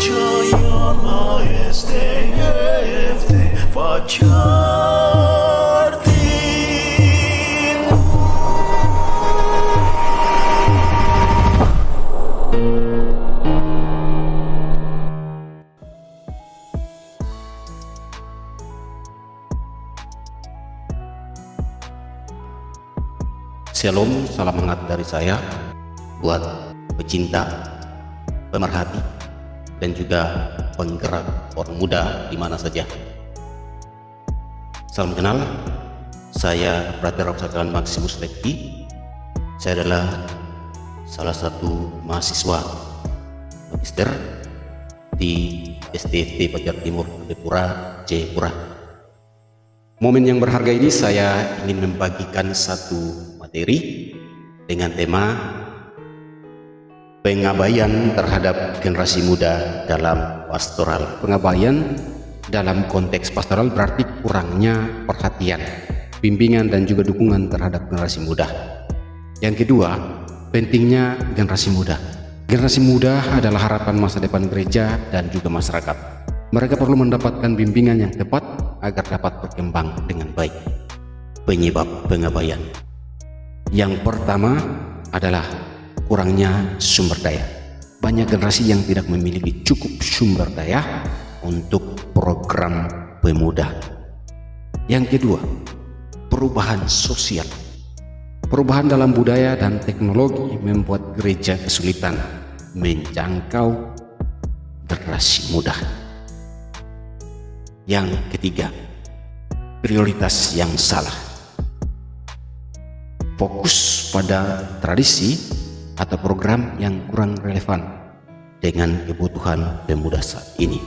Percayalah STFT Fajar Timur. Shalom, salam hangat dari saya buat pecinta, pemerhati, dan juga penggerak orang muda di mana saja. Salam kenal, saya Brother Roxakan Maximus Lekti. Saya adalah salah satu mahasiswa magister di STFT Fajar Timur, Jayapura, Jayapura. Momen yang berharga ini saya ingin membagikan satu materi dengan tema pengabaian terhadap generasi muda dalam pastoral. Pengabaian dalam konteks pastoral berarti kurangnya perhatian, bimbingan dan juga dukungan terhadap generasi muda. Yang kedua, pentingnya generasi muda. Generasi muda adalah harapan masa depan gereja dan juga masyarakat. Mereka perlu mendapatkan bimbingan yang tepat agar dapat berkembang dengan baik. Penyebab pengabaian yang pertama adalah kurangnya sumber daya. Banyak generasi yang tidak memiliki cukup sumber daya untuk program pemuda. Yang kedua, perubahan sosial. Perubahan dalam budaya dan teknologi membuat gereja kesulitan menjangkau generasi muda. Yang ketiga, prioritas yang salah. Fokus pada tradisi atau program yang kurang relevan dengan kebutuhan pemuda saat ini.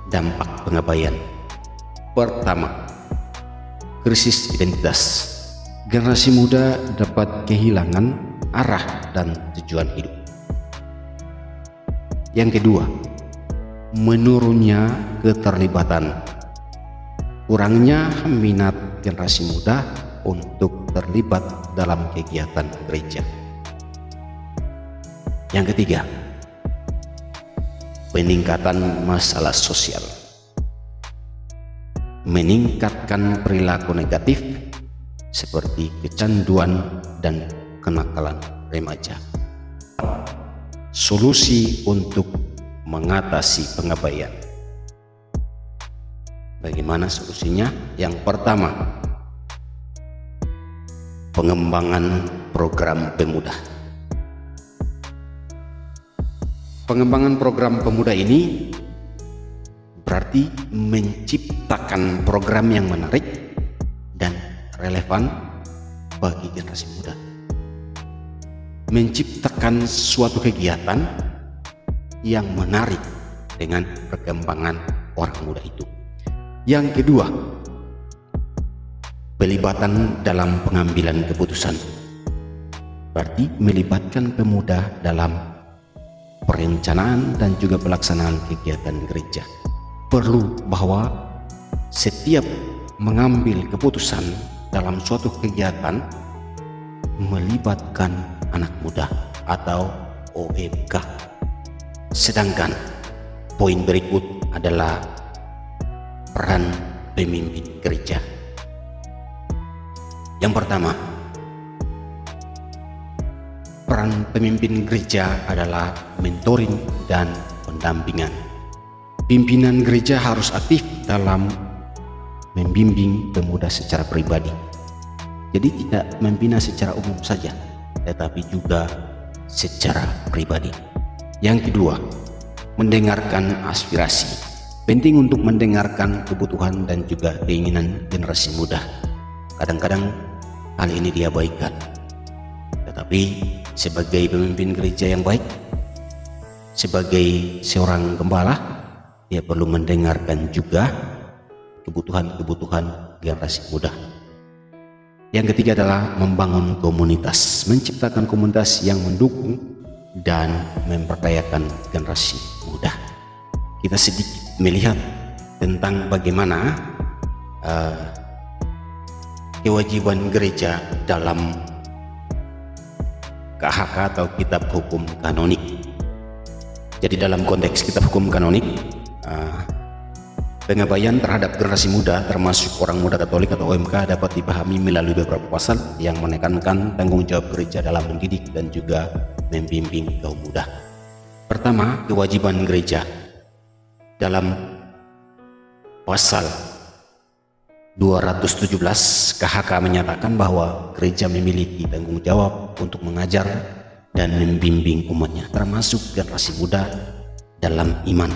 Dampak pengabaian. Pertama, krisis identitas. Generasi muda dapat kehilangan arah dan tujuan hidup. Yang kedua, menurunnya keterlibatan. Kurangnya minat generasi muda untuk terlibat dalam kegiatan gereja. Yang ketiga, peningkatan masalah sosial. Meningkatkan perilaku negatif seperti kecanduan dan kenakalan remaja. Solusi untuk mengatasi pengabaian. Bagaimana solusinya? Yang pertama, pengembangan program pemuda. Pengembangan program pemuda ini berarti menciptakan program yang menarik dan relevan bagi generasi muda. Menciptakan suatu kegiatan yang menarik dengan perkembangan orang muda itu. Yang kedua, pelibatan dalam pengambilan keputusan. Berarti melibatkan pemuda dalam perencanaan dan juga pelaksanaan kegiatan gereja. Perlu bahwa setiap mengambil keputusan dalam suatu kegiatan melibatkan anak muda atau OMK. Sedangkan poin berikut adalah peran pemimpin gereja. Yang pertama, peran pemimpin gereja adalah mentoring dan pendampingan. Pimpinan gereja harus aktif dalam membimbing pemuda secara pribadi. Jadi tidak membina secara umum saja, tetapi juga secara pribadi. Yang kedua, mendengarkan aspirasi. Penting untuk mendengarkan kebutuhan dan juga keinginan generasi muda. Kadang-kadang hal ini diabaikan. Tetapi sebagai pemimpin gereja yang baik, sebagai seorang gembala, dia perlu mendengarkan juga kebutuhan-kebutuhan generasi muda. Yang ketiga adalah membangun komunitas, menciptakan komunitas yang mendukung dan memperdayakan generasi muda. Kita sedikit melihat tentang bagaimana kewajiban gereja dalam KHK atau Kitab Hukum Kanonik. Jadi dalam konteks kitab hukum kanonik, pengabaian terhadap generasi muda termasuk orang muda Katolik atau OMK dapat dipahami melalui beberapa pasal yang menekankan tanggung jawab gereja dalam mendidik dan juga membimbing kaum muda. Pertama, kewajiban gereja. Dalam pasal 217 KHK menyatakan bahwa gereja memiliki tanggung jawab untuk mengajar dan membimbing umatnya, termasuk generasi muda dalam iman.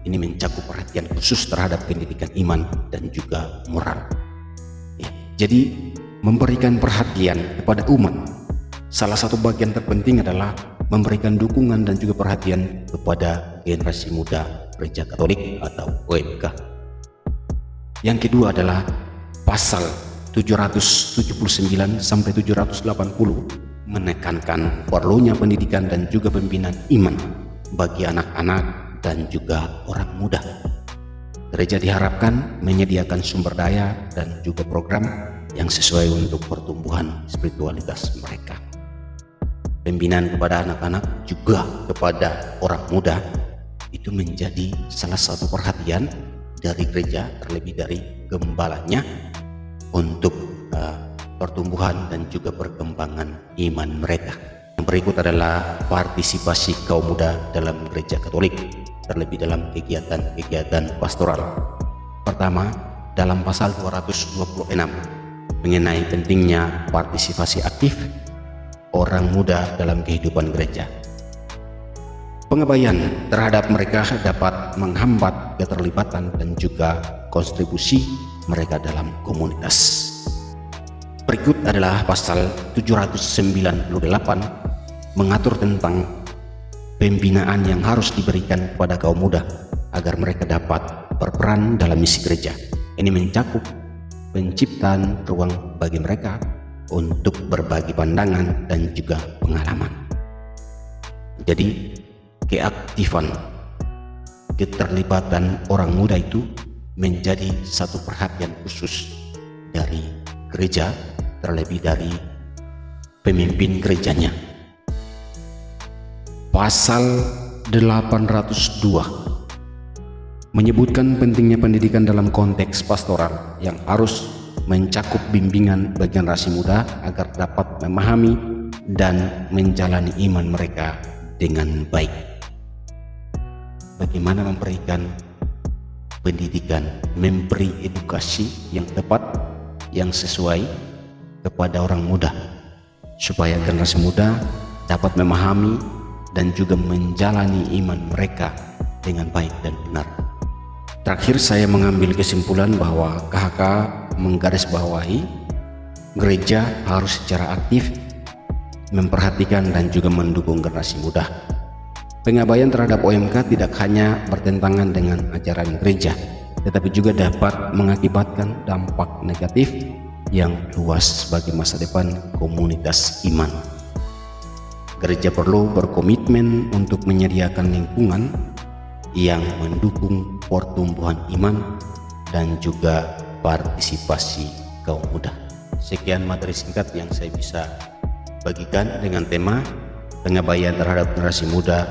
Ini mencakup perhatian khusus terhadap pendidikan iman dan juga moral. Jadi memberikan perhatian kepada umat, salah satu bagian terpenting adalah memberikan dukungan dan juga perhatian kepada generasi muda Gereja Katolik atau OMK. Yang kedua adalah pasal 779 sampai 780 menekankan perlunya pendidikan dan juga pembinaan iman bagi anak-anak dan juga orang muda. Gereja diharapkan menyediakan sumber daya dan juga program yang sesuai untuk pertumbuhan spiritualitas mereka. Pembinaan kepada anak-anak juga kepada orang muda itu menjadi salah satu perhatian dari gereja, terlebih dari gembalanya, untuk pertumbuhan dan juga perkembangan iman mereka. Yang berikut adalah partisipasi kaum muda dalam gereja Katolik, terlebih dalam kegiatan-kegiatan pastoral. Pertama, dalam pasal 226 mengenai pentingnya partisipasi aktif orang muda dalam kehidupan gereja. Pengabaian terhadap mereka dapat menghambat keterlibatan dan juga kontribusi mereka dalam komunitas. Berikut adalah pasal 798 mengatur tentang pembinaan yang harus diberikan kepada kaum muda agar mereka dapat berperan dalam misi gereja. Ini mencakup penciptaan ruang bagi mereka untuk berbagi pandangan dan juga pengalaman. Jadi keaktifan, keterlibatan orang muda itu menjadi satu perhatian khusus dari gereja, terlebih dari pemimpin gerejanya. Pasal 802 menyebutkan pentingnya pendidikan dalam konteks pastoral yang harus mencakup bimbingan bagi generasi muda agar dapat memahami dan menjalani iman mereka dengan baik. Bagaimana memberikan pendidikan, memberi edukasi yang tepat, yang sesuai kepada orang muda, supaya generasi muda dapat memahami dan juga menjalani iman mereka dengan baik dan benar. Terakhir, saya mengambil kesimpulan bahwa KHK menggarisbawahi gereja harus secara aktif memperhatikan dan juga mendukung generasi muda. Pengabaian terhadap OMK tidak hanya bertentangan dengan ajaran gereja, tetapi juga dapat mengakibatkan dampak negatif yang luas bagi masa depan komunitas iman. Gereja perlu berkomitmen untuk menyediakan lingkungan yang mendukung pertumbuhan iman dan juga partisipasi kaum muda. Sekian materi singkat yang saya bisa bagikan dengan tema pengabaian terhadap generasi muda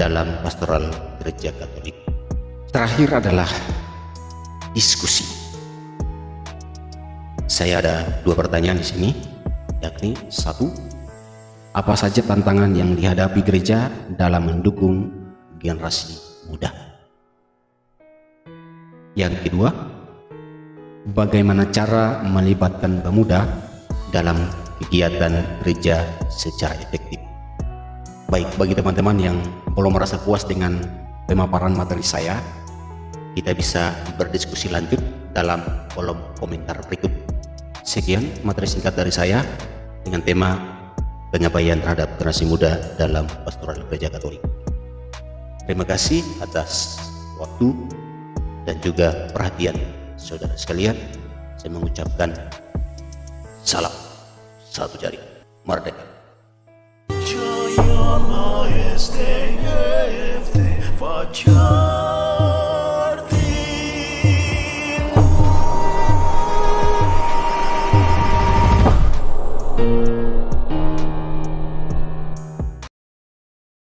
dalam pastoral gereja Katolik. Terakhir adalah diskusi. Saya ada dua pertanyaan di sini, yakni satu, apa saja tantangan yang dihadapi gereja dalam mendukung generasi muda? Yang kedua, bagaimana cara melibatkan pemuda dalam kegiatan gereja secara efektif? Baik, bagi teman-teman yang belum merasa puas dengan pemaparan materi saya, kita bisa berdiskusi lanjut dalam kolom komentar berikut. Sekian materi singkat dari saya dengan tema pengabaian terhadap generasi muda dalam pastoral gereja Katolik. Terima kasih atas waktu dan juga perhatian saudara sekalian. Saya mengucapkan salam satu jari merdeka. Joy, your majesty.